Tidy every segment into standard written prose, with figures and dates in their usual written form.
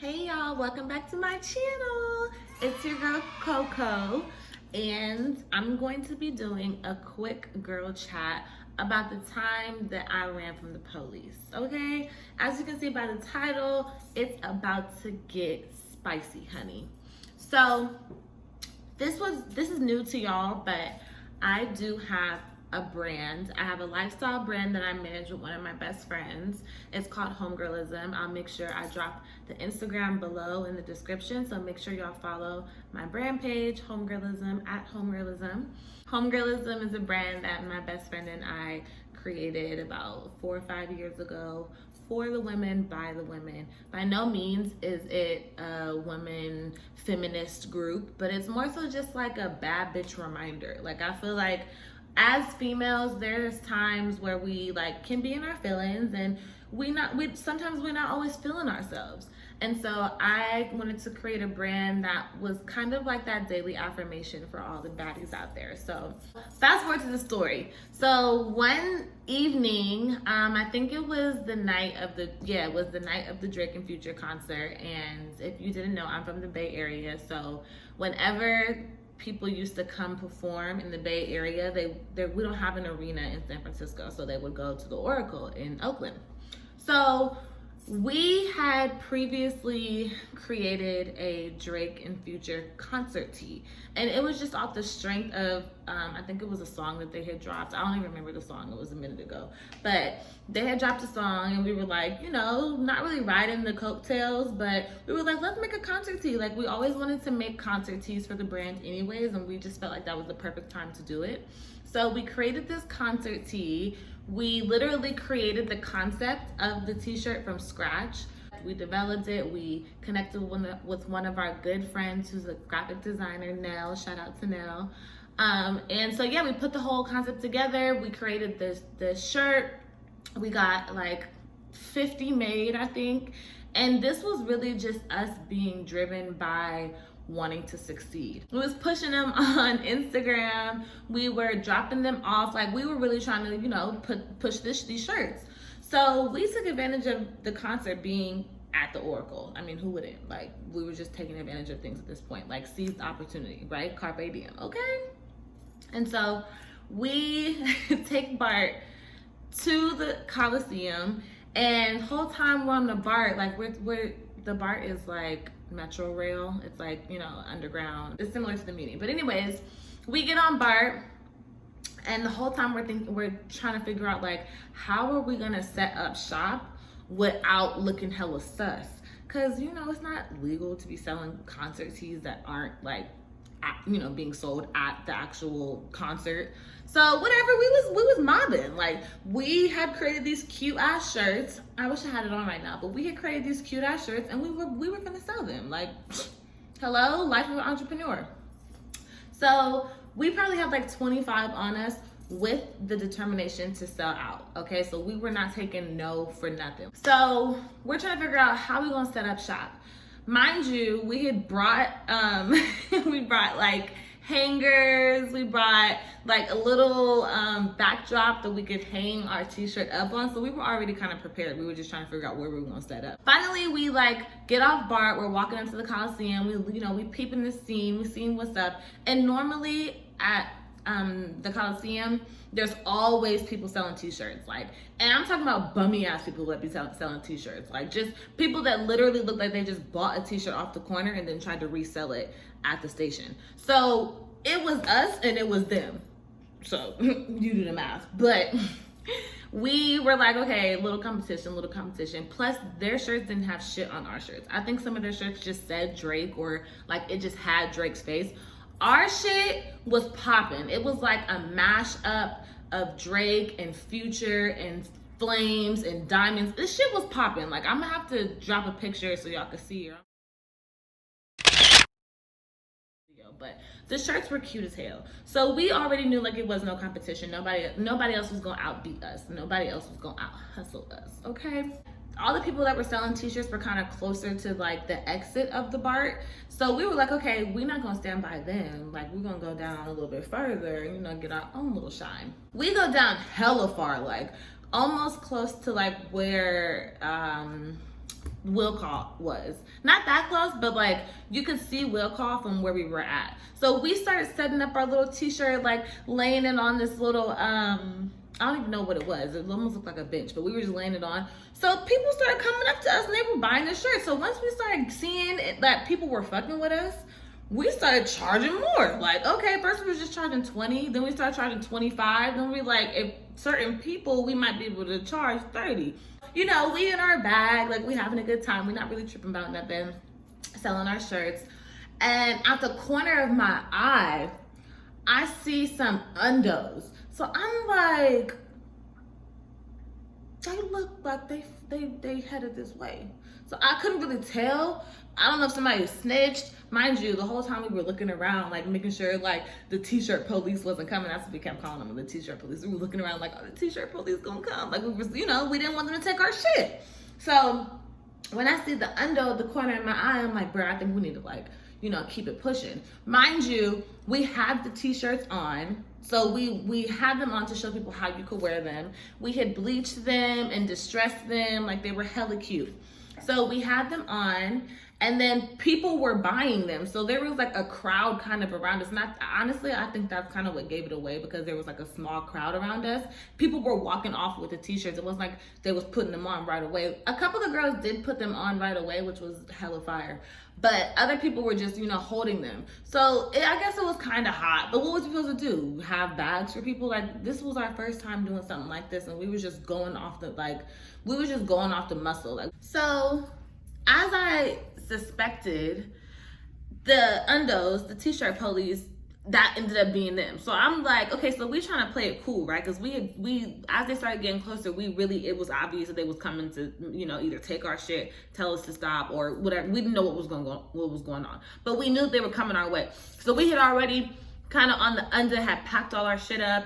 Hey y'all, welcome back to my channel. It's your girl Coco, and I'm going to be doing a quick girl chat about the time that I ran from the police, okay? As you can see by the title, it's about to get spicy, honey. So this is new to y'all, but I do have a brand. I have a lifestyle brand that I manage with one of my best friends. It's called Homegirlism. I'll make sure I drop the Instagram below in the description, so make sure y'all follow my brand page, Homegirlism, at Homegirlism. Homegirlism is a brand that my best friend and I created about 4 or 5 years ago for the women, by the women. By no means is it a women feminist group, but it's more so just like a bad bitch reminder. Like, I feel like as females, there's times where we like can be in our feelings, and sometimes we're not always feeling ourselves. And so I wanted to create a brand that was kind of like that daily affirmation for all the baddies out there. So fast forward to the story. So one evening, I think it was the night of the Drake and Future concert. And if you didn't know, I'm from the Bay Area. So whenever people used to come perform in the Bay Area, we don't have an arena in San Francisco, so they would go to the Oracle in Oakland. So we had previously created a Drake and Future concert tee, and it was just off the strength of I think it was a song that they had dropped. I don't even remember the song, it was a minute ago, but they had dropped a song, and we were like, not really riding the coattails, but we were like, let's make a concert tee. Like, we always wanted to make concert tees for the brand anyways, and we just felt like that was the perfect time to do it. So we created this concert tee. We literally created the concept of the t-shirt from scratch. We developed it. We connected with one of our good friends who's a graphic designer, Nell. Shout out to Nell. And so yeah, we put the whole concept together. We created this shirt. We got like 50 made, I think. And this was really just us being driven by wanting to succeed. We was pushing them on Instagram. We were dropping them off. Like, we were really trying to, push these shirts. So we took advantage of the concert being at the Oracle. I mean, who wouldn't? Like, we were just taking advantage of things at this point. Like, seize the opportunity, right? Carpe diem, okay? And so we take Bart to the Coliseum, and the whole time we're on the Bart, like, the Bart is like Metro Rail. It's like, underground. It's similar to the Muni. But anyways, we get on BART, and the whole time we're trying to figure out, like, how are we gonna set up shop without looking hella sus? Cause it's not legal to be selling concert tees that aren't like, being sold at the actual concert. So whatever, we was mobbing. Like, we had created these cute ass shirts. I wish I had it on right now, but we had created these cute ass shirts, and we were gonna sell them. Like, hello, life of an entrepreneur. So we probably had like 25 on us with the determination to sell out. Okay, so we were not taking no for nothing. So we're trying to figure out how we gonna set up shop. Mind you, we had brought we brought like hangers, we brought like a little backdrop that we could hang our t-shirt up on. So we were already kind of prepared. We were just trying to figure out where we were gonna set up. Finally, we like get off BART, we're walking into the Coliseum, we peeping the scene, we seeing what's up. And normally at the Coliseum, there's always people selling t-shirts, like, and I'm talking about bummy ass people that be selling t-shirts, like just people that literally look like they just bought a t-shirt off the corner and then tried to resell it at the station. So it was us and it was them. So you do the math. But we were like, okay, little competition. Plus, their shirts didn't have shit on our shirts. I think some of their shirts just said Drake, or like it just had Drake's face. Our shit was popping. It was like a mashup of Drake and Future and flames and diamonds. This shit was popping. Like, I'm gonna have to drop a picture so y'all can see her. But the shirts were cute as hell. So we already knew like it was no competition. Nobody else was gonna outbeat us. Nobody else was gonna out hustle us, okay? All the people that were selling t-shirts were kind of closer to like the exit of the BART. So we were like, okay, we're not gonna stand by them. Like, we're gonna go down a little bit further, get our own little shine. We go down hella far, like almost close to like where Will Call was. Not that close, but like you could see Will Call from where we were at. So we started setting up our little t-shirt, like laying it on this little I don't even know what it was. It almost looked like a bench, but we were just laying it on. So people started coming up to us and they were buying the shirt. So once we started seeing that people were fucking with us, we started charging more. Like, okay, first we were just charging 20, then we started charging 25. Then we like, if certain people, we might be able to charge 30. You know, we in our bag, like we having a good time. We're not really tripping about nothing, selling our shirts. And at the corner of my eye, I see some undos. So I'm like, they look like they headed this way. So I couldn't really tell. I don't know if somebody snitched. Mind you, the whole time we were looking around, like making sure like the t-shirt police wasn't coming. That's what we kept calling them, the t-shirt police. We were looking around like, oh, the t-shirt police gonna come. Like we was, you know, we didn't want them to take our shit. So when I see the undo at the corner of my eye, I'm like, bro, I think we need to like, you know, keep it pushing. Mind you, we had the t-shirts on. So we had them on to show people how you could wear them. We had bleached them and distressed them, like they were hella cute. So we had them on, and then people were buying them. So there was like a crowd kind of around us. Not honestly, I think that's kind of what gave it away, because there was like a small crowd around us. People were walking off with the t-shirts. It wasn't like they was putting them on right away. A couple of girls did put them on right away, which was hella fire. But other people were just, you know, holding them. So I guess it was kind of hot. But what was we supposed to do? Have bags for people? Like, this was our first time doing something like this, and we were just going off the muscle. Like, so as I suspected, the undos, the t-shirt police, that ended up being them. So I'm like, okay, so we trying to play it cool, right? Because we as they started getting closer, it was obvious that they was coming to, you know, either take our shit, tell us to stop, or whatever. We didn't know what was going on, but we knew they were coming our way. So we had already kind of on the under had packed all our shit up.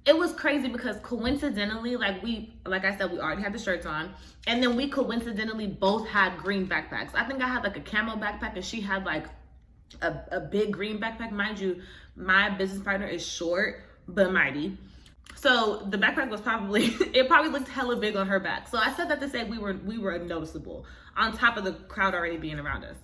It was crazy because coincidentally, like I said, we already had the shirts on, and then we coincidentally both had green backpacks. I think I had like a camo backpack, and she had like a big green backpack. Mind you, my business partner is short but mighty, so the backpack was probably looked hella big on her back. So I said that to say we were noticeable on top of the crowd already being around us.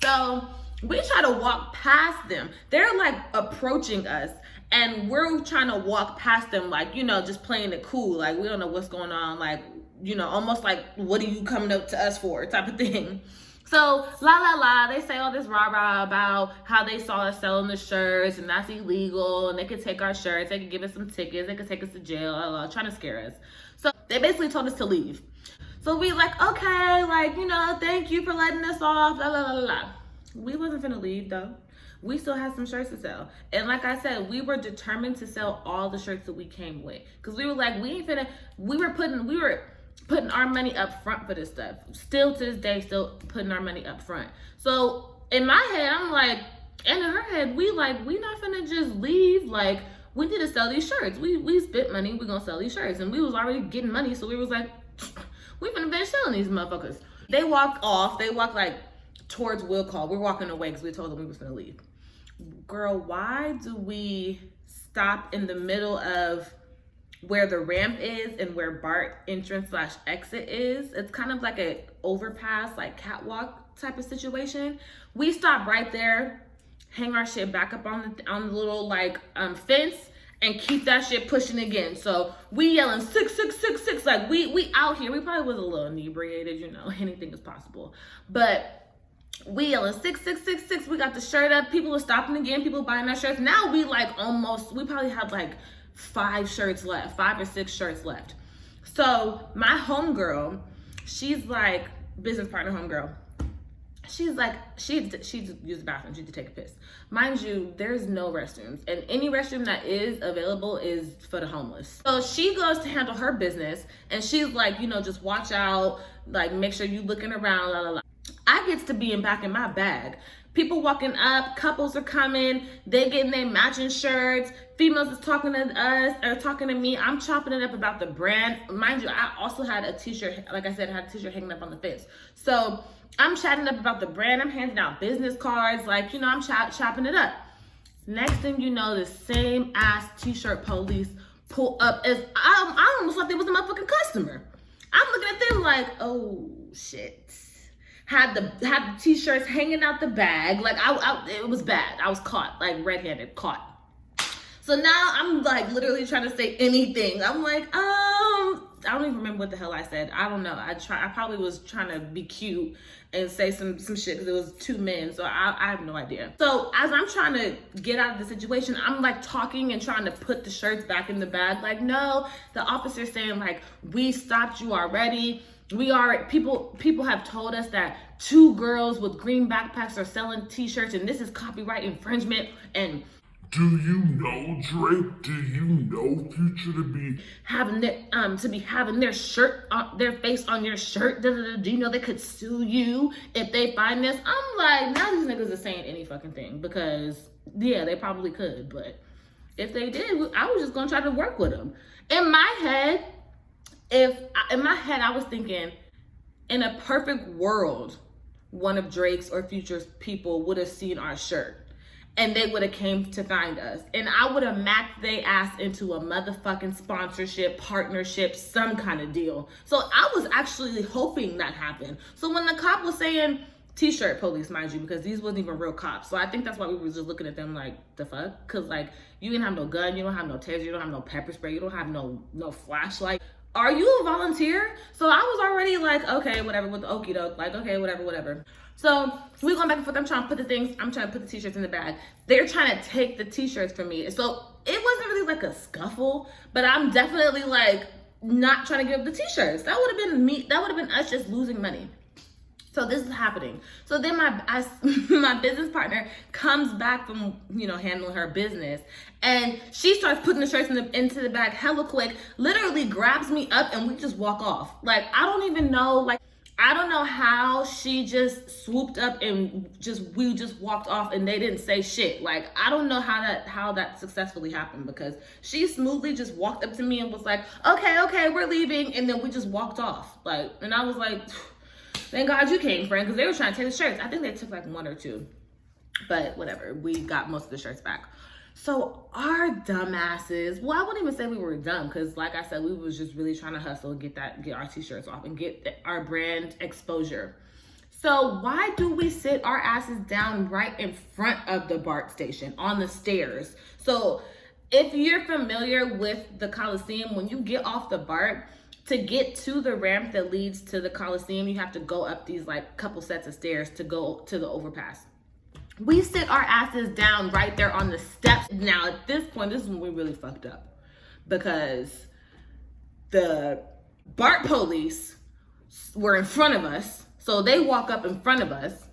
So we try to walk past them. They're like approaching us, and we're trying to walk past them, like, you know, just playing it cool, like we don't know what's going on, like, you know, almost like, what are you coming up to us for type of thing. So they say all this rah-rah about how they saw us selling the shirts and that's illegal, and they could take our shirts, they could give us some tickets, they could take us to jail, trying to scare us. So they basically told us to leave. So we like, okay, like, you know, thank you for letting us off, blah, blah, blah, blah. We wasn't finna leave though. We still had some shirts to sell. And like I said, we were determined to sell all the shirts that we came with. Cause we were like, we were putting our money up front for this stuff. Still to this day, still putting our money up front. So in my head, I'm like, and in her head, we not finna just leave. Like, we need to sell these shirts. We spent money, we gonna sell these shirts. And we was already getting money, so we was like, we finna finish selling these motherfuckers. They walked off, like towards Will Call. We're walking away because we told them we was gonna leave. Girl, why do we stop in the middle of where the ramp is and where BART entrance/exit is? It's kind of like a overpass, like catwalk type of situation. We stop right there, hang our shit back up on the little like fence, and keep that shit pushing again. So we yelling 66666, like we out here. We probably was a little inebriated, you know, anything is possible. But we yelling 6666, we got the shirt up, people are stopping again, people buying our shirts. Now we probably have like 5 or 6 shirts left. So my homegirl, she's like, business partner homegirl, she's like, she used the bathroom, she had to take a piss. Mind you, there's no restrooms, and any restroom that is available is for the homeless. So she goes to handle her business, and she's like, you know, just watch out, like make sure you looking around, la la la. I gets to being back in my bag. People walking up, couples are coming, they getting their matching shirts, females is talking to us, or talking to me. I'm chopping it up about the brand. Mind you, I also had a t-shirt, like I said, I had a t-shirt hanging up on the fence. So I'm chatting up about the brand, I'm handing out business cards, like, you know, I'm chopping it up. Next thing you know, the same ass t-shirt police pull up as, I almost thought they was a motherfucking customer. I'm looking at them like, oh shit. Had the t-shirts hanging out the bag. Like it was bad. I was caught, like red-handed, caught. So now I'm like literally trying to say anything. I'm like, I don't even remember what the hell I said. I don't know. I probably was trying to be cute and say some shit because it was two men. So I have no idea. So as I'm trying to get out of the situation, I'm like talking and trying to put the shirts back in the bag. Like, no, the officer's saying like, we stopped you already. People have told us that 2 girls with green backpacks are selling t-shirts and this is copyright infringement. And do you know, Drake? Do you know Future to be having their shirt, their face on your shirt? Do you know they could sue you if they find this? I'm like, now these niggas are saying any fucking thing because yeah, they probably could, but if they did, I was just gonna try to work with them. In my head, I was thinking, in a perfect world, one of Drake's or Future's people would have seen our shirt. And they would have came to find us. And I would have mapped their ass into a motherfucking sponsorship, partnership, some kind of deal. So I was actually hoping that happened. So when the cop was saying t-shirt police, mind you, because these wasn't even real cops. So I think that's why we were just looking at them like, the fuck? Because like, you didn't have no gun, you don't have no taser, you don't have no pepper spray, you don't have no flashlight. Are you a volunteer? So I was already like, okay, whatever, with the okie doke, like, okay, whatever. So we going back and forth. I'm trying to put the t-shirts in the bag. They're trying to take the t-shirts from me. So it wasn't really like a scuffle, but I'm definitely like not trying to give up the t-shirts. That would have been me. That would have been us just losing money. So this is happening. So then my business partner comes back from, handling her business, and she starts putting the shirts into the bag hella quick, literally grabs me up, and we just walk off. Like, I don't know how she just swooped up and we just walked off and they didn't say shit. Like, I don't know how that successfully happened, because she smoothly just walked up to me and was like, okay, we're leaving. And then we just walked off. Like, and I was like, thank God you came, friend, because they were trying to take the shirts. I think they took like 1 or 2, but whatever. We got most of the shirts back. So our dumbasses, well, I wouldn't even say we were dumb, because like I said, we was just really trying to hustle and get our t-shirts off and get our brand exposure. So why do we sit our asses down right in front of the BART station on the stairs? So if you're familiar with the Coliseum, when you get off the BART, to get to the ramp that leads to the Coliseum, you have to go up these like couple sets of stairs to go to the overpass. We sit our asses down right there on the steps. Now, at this point, this is when we really fucked up, because the BART police were in front of us. So they walk up in front of us.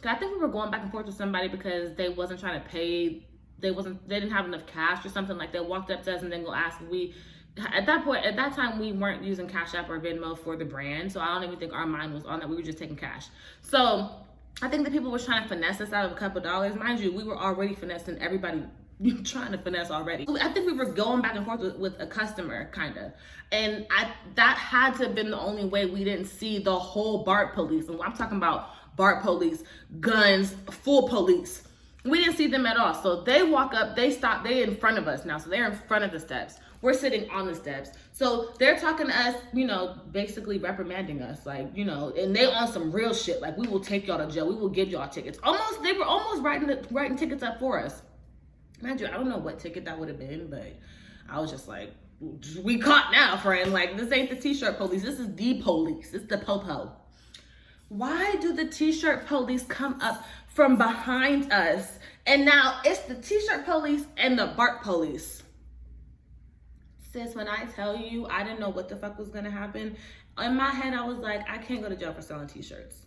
I think we were going back and forth with somebody because they wasn't trying to pay. They didn't have enough cash or something. Like, they walked up to us and then go ask if we, at that time, we weren't using Cash App or Venmo for the brand. So I don't even think our mind was on that. We were just taking cash. So I think the people were trying to finesse us out of a couple dollars. Mind you, we were already finessing everybody, trying to finesse already. I think we were going back and forth with a customer, kind of. And that had to have been the only way we didn't see the whole BART police. And I'm talking about BART police, guns, full police. We didn't see them at all. So they walk up, they stop, they in front of us now. So they're in front of the steps. We're sitting on the steps. So they're talking to us, basically reprimanding us, like, and they on some real shit. Like, we will take y'all to jail. We will give y'all tickets. They were almost writing tickets up for us. Mind you, I don't know what ticket that would have been, but I was just like, we caught now, friend. Like, this ain't the t-shirt police. This is the police. It's the po-po. Why do the t-shirt police come up from behind us? And now it's the t-shirt police and the BART police. Sis, when I tell you, I didn't know what the fuck was gonna happen. In my head, I was like, I can't go to jail for selling t-shirts.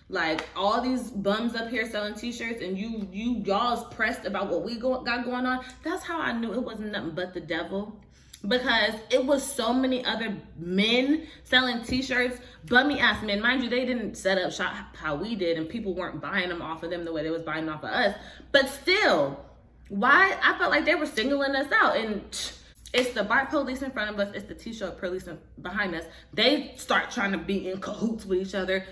Like, all these bums up here selling t-shirts, and y'all's pressed about what we got going on. That's how I knew it wasn't nothing but the devil. Because it was so many other men selling t-shirts, bummy ass men. Mind you, they didn't set up shop how we did, and people weren't buying them off of them the way they was buying off of us. But still, why? I felt like they were singling us out. And it's the BART police in front of us, it's the t-shirt police behind us. They start trying to be in cahoots with each other.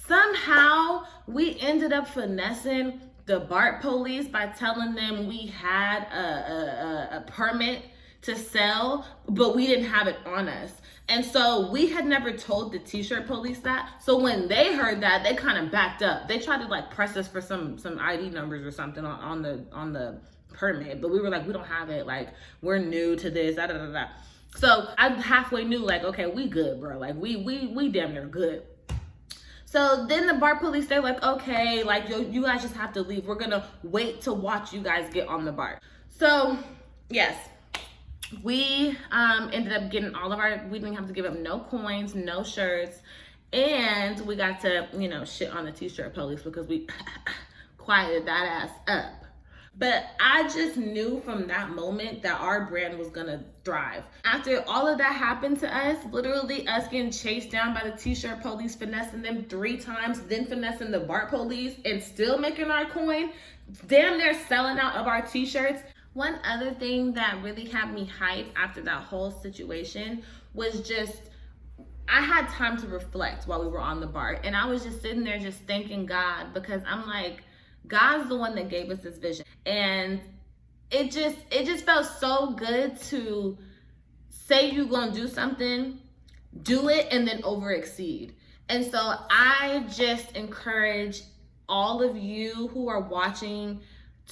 Somehow, we ended up finessing the BART police by telling them we had a permit to sell, but we didn't have it on us. And so we had never told the t-shirt police that. So when they heard that, they kind of backed up. They tried to like press us for some ID numbers or something on the permit, but we were like, we don't have it. Like, we're new to this, da da da da. So I halfway knew, like, okay, we good, bro. Like, we damn near good. So then the bar police, they're like, okay, like, you guys just have to leave. We're gonna wait to watch you guys get on the bar. So yes, we ended up getting all of our, we didn't have to give up no coins, no shirts, and we got to, you know, shit on the t-shirt police because we quieted that ass up. But I just knew from that moment that our brand was gonna thrive. After all of that happened to us, literally us getting chased down by the t-shirt police, finessing them 3 times, then finessing the bar police, and still making our coin, damn near selling out of our t-shirts. One other thing that really had me hyped after that whole situation was just, I had time to reflect while we were on the bar. And I was just sitting there just thanking God, because I'm like, God's the one that gave us this vision. And it just felt so good to say you're gonna do something, do it, and then over exceed. And so I just encourage all of you who are watching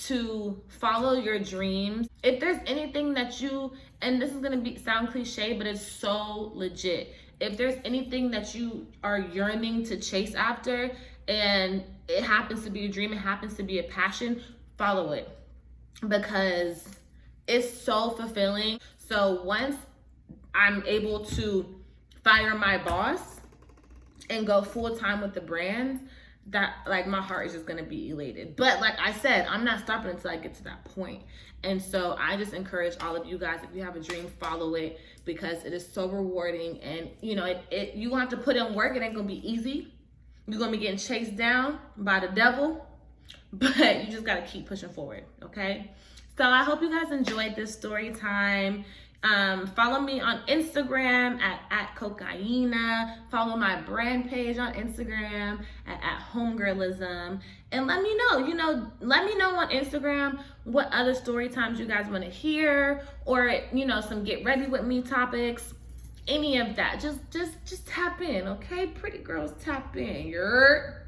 to follow your dreams. If there's anything that you, and this is gonna sound cliche, but it's so legit. If there's anything that you are yearning to chase after, and it happens to be a dream, it happens to be a passion, follow it, because it's so fulfilling. So once I'm able to fire my boss and go full time with the brand, that, like, my heart is just gonna be elated. But like I said, I'm not stopping until I get to that point. And so I just encourage all of you guys, if you have a dream, follow it, because it is so rewarding. And you know, you have to put in work. It ain't gonna be easy. You're gonna be getting chased down by the devil, but you just gotta keep pushing forward, okay? So I hope you guys enjoyed this story time. Follow me on Instagram at Cocaina. Follow my brand page on Instagram at Homegirlism. And let me know, let me know on Instagram what other story times you guys want to hear, or, you know, some get ready with me topics. Any of that, just tap in, okay? Pretty girls, tap in. You're